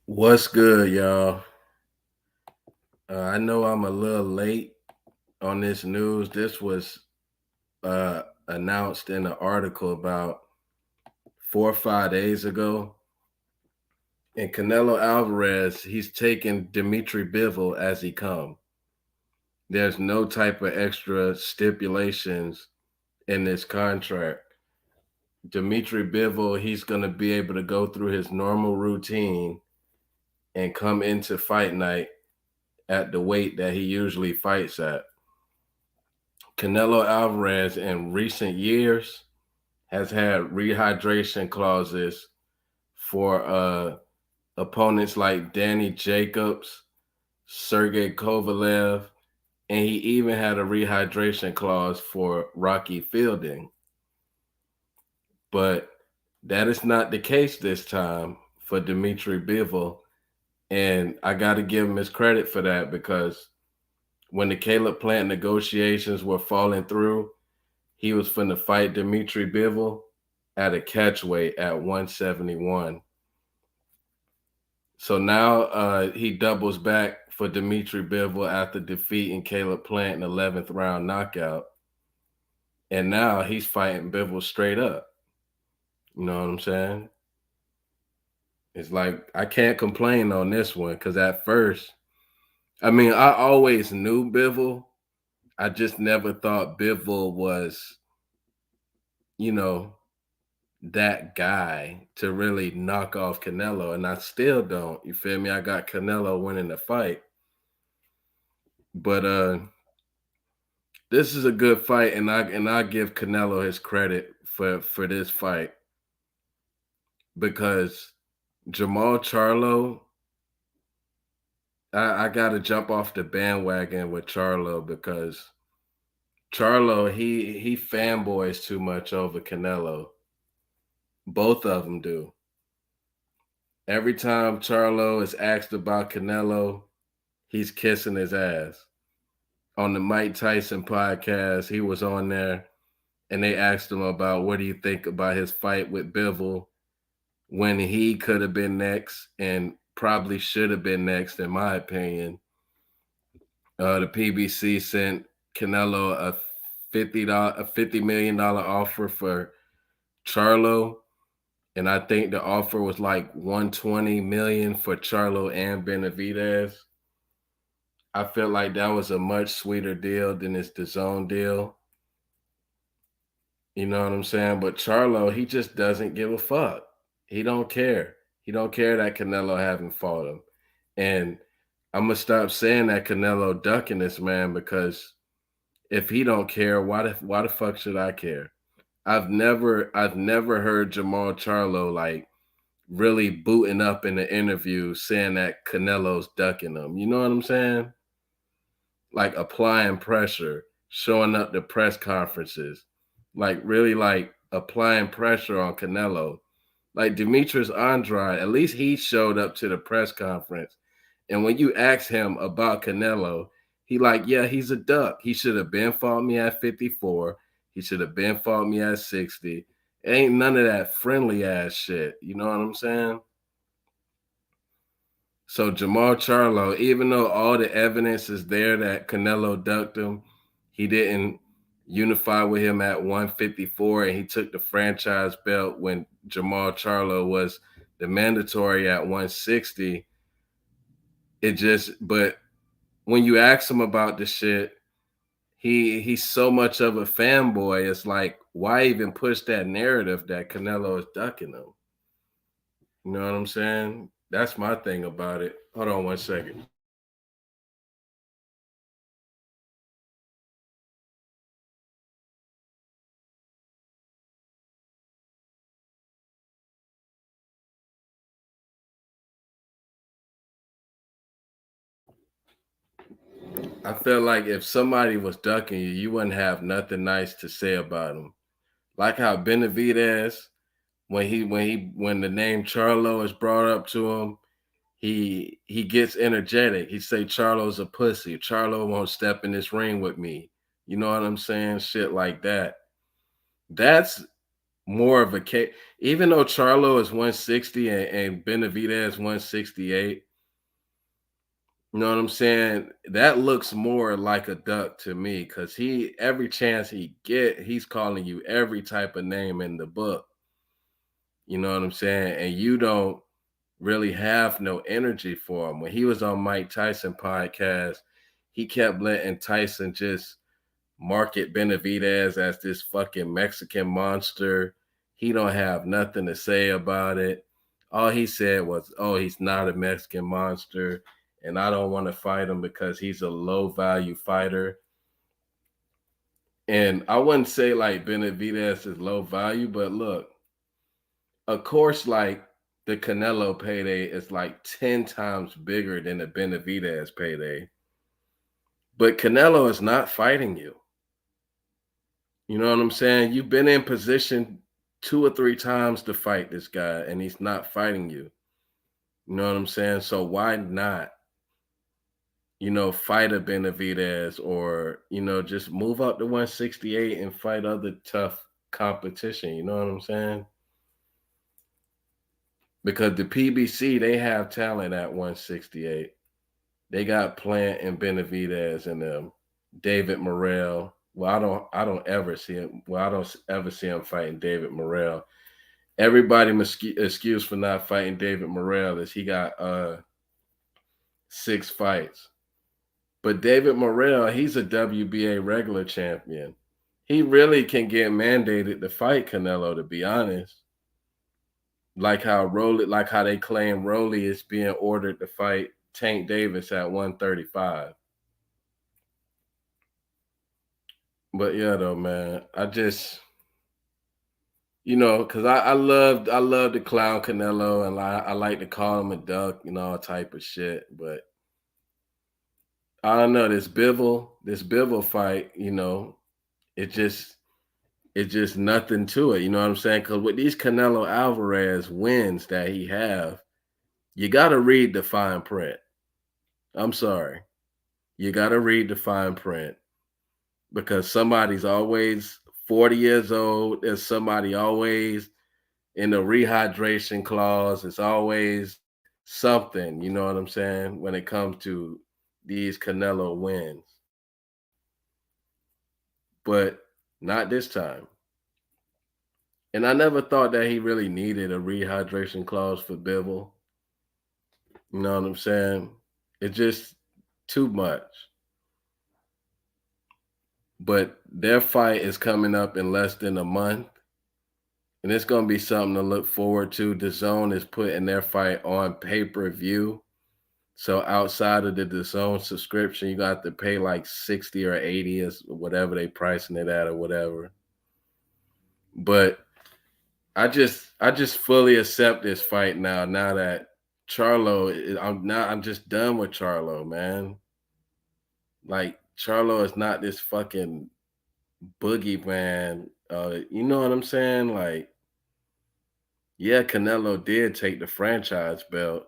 What's good, y'all? I know I'm a little late on this news. This was announced in an article about 4 or 5 days ago. And Canelo Alvarez, he's taking Dimitri Bivol as he come. There's no type of extra stipulations in this contract. Dimitri Bivol, he's going to be able to go through his normal routine and come into fight night at the weight that he usually fights at. Canelo Alvarez in recent years has had rehydration clauses for opponents like Danny Jacobs, Sergey Kovalev, and he even had a rehydration clause for Rocky Fielding. But that is not the case this time for Dimitri Bivol. And I got to give him his credit for that because when the Caleb Plant negotiations were falling through, he was finna fight Dimitri Bivol at a catchweight at 171. So now he doubles back for Dimitri Bivol after defeating Caleb Plant in 11th round knockout. And now he's fighting Bivol straight up. You know what I'm saying? It's like I can't complain on this one because at first, I mean, I always knew Bivol. I just never thought Bivol was, you know, that guy to really knock off Canelo, and I still don't. You feel me? I got Canelo winning the fight, but this is a good fight, and I give Canelo his credit for this fight because Jermall Charlo, I got to jump off the bandwagon with Charlo because Charlo he fanboys too much over Canelo. Both of them do. Every time Charlo is asked about Canelo, he's kissing his ass. On the Mike Tyson podcast, he was on there and they asked him about what do you think about his fight with Bivol when he could have been next and probably should have been next, in my opinion. The PBC sent Canelo a $50 million offer for Charlo, and I think the offer was like 120 million for Charlo and Benavidez. I felt like that was a much sweeter deal than his DAZN deal. You know what I'm saying? But Charlo, he just doesn't give a fuck. He don't care. He don't care that Canelo haven't fought him. And I'm gonna stop saying that Canelo ducking this man because if he don't care, why the fuck should I care? I've never heard Jermall Charlo like really booting up in the interview saying that Canelo's ducking him. You know what I'm saying? Like applying pressure, showing up to press conferences, like really like applying pressure on Canelo. Like Demetrius Andrade, at least he showed up to the press conference. And when you ask him about Canelo, he like, yeah, he's a duck. He should have been fought me at 54. He should have been fought me at 60. Ain't none of that friendly ass shit. You know what I'm saying? So Jermall Charlo, even though all the evidence is there that Canelo ducked him, he didn't unify with him at 154, and he took the franchise belt when Jermall Charlo was the mandatory at 160. But when you ask him about the shit, he's so much of a fanboy. It's like, why even push that narrative that Canelo is ducking him? You know what I'm saying? That's my thing about it. Hold on 1 second. I feel like if somebody was ducking you, you wouldn't have nothing nice to say about them. Like how Benavidez, when the name Charlo is brought up to him, he gets energetic. He say Charlo's a pussy. Charlo won't step in this ring with me. You know what I'm saying? Shit like that. That's more of a case. Even though Charlo is 160 and Benavidez 168, you know what I'm saying? That looks more like a duck to me because he every chance he get, he's calling you every type of name in the book. You know what I'm saying? And you don't really have no energy for him. When he was on Mike Tyson podcast, he kept letting Tyson just market Benavidez as this fucking Mexican monster. He don't have nothing to say about it. All he said was, "Oh, he's not a Mexican monster, and I don't want to fight him because he's a low value fighter." And I wouldn't say like Benavidez is low value, but look, of course, like the Canelo payday is like 10 times bigger than the Benavidez payday. But Canelo is not fighting you. You know what I'm saying? You've been in position 2 or 3 times to fight this guy, and he's not fighting you. You know what I'm saying? So why not, fight a Benavidez or, just move up to 168 and fight other tough competition. You know what I'm saying? Because the PBC, they have talent at 168. They got Plant and Benavidez and them. David Morrell. Well, I don't ever see him. Well, I don't ever see him fighting David Morrell. Everybody excuse for not fighting David Morrell is he got 6 fights. But David Morrell, he's a WBA regular champion. He really can get mandated to fight Canelo, to be honest. Like how they claim Rolly is being ordered to fight Tank Davis at 135. But yeah, though, man, I just, because I love to clown Canelo and I like to call him a duck and all type of shit. But I don't know this Bivol fight, it's just nothing to it. You know what I'm saying? Because with these Canelo Alvarez wins that he have, you got to read the fine print. I'm sorry, you got to read the fine print because somebody's always 40 years old. There's somebody always in the rehydration clause. It's always something, you know what I'm saying, when it comes to these Canelo wins. But not this time. And I never thought that he really needed a rehydration clause for Bivol. You know what I'm saying? It's just too much. But their fight is coming up in less than a month. And it's going to be something to look forward to. DAZN is putting their fight on pay-per-view. So outside of the DAZN subscription, you got to pay like 60 or 80 or whatever they pricing it at or whatever. But I just fully accept this fight now that Charlo, I'm just done with Charlo, man. Like Charlo is not this fucking boogeyman. You know what I'm saying? Like, yeah, Canelo did take the franchise belt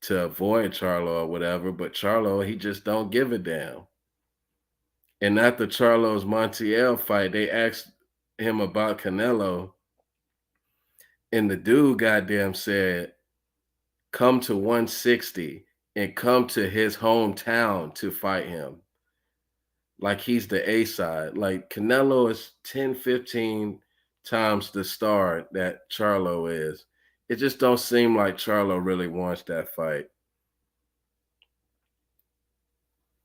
to avoid Charlo or whatever, but Charlo, he just don't give a damn. And after Charlo's Montiel fight, they asked him about Canelo, and the dude goddamn said, come to 160 and come to his hometown to fight him. Like he's the A side. Like Canelo is 10, 15 times the star that Charlo is. It just don't seem like Charlo really wants that fight.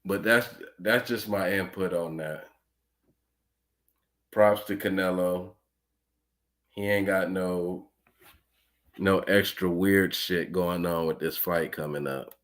But that's just my input on that. Props to Canelo. He ain't got no extra weird shit going on with this fight coming up.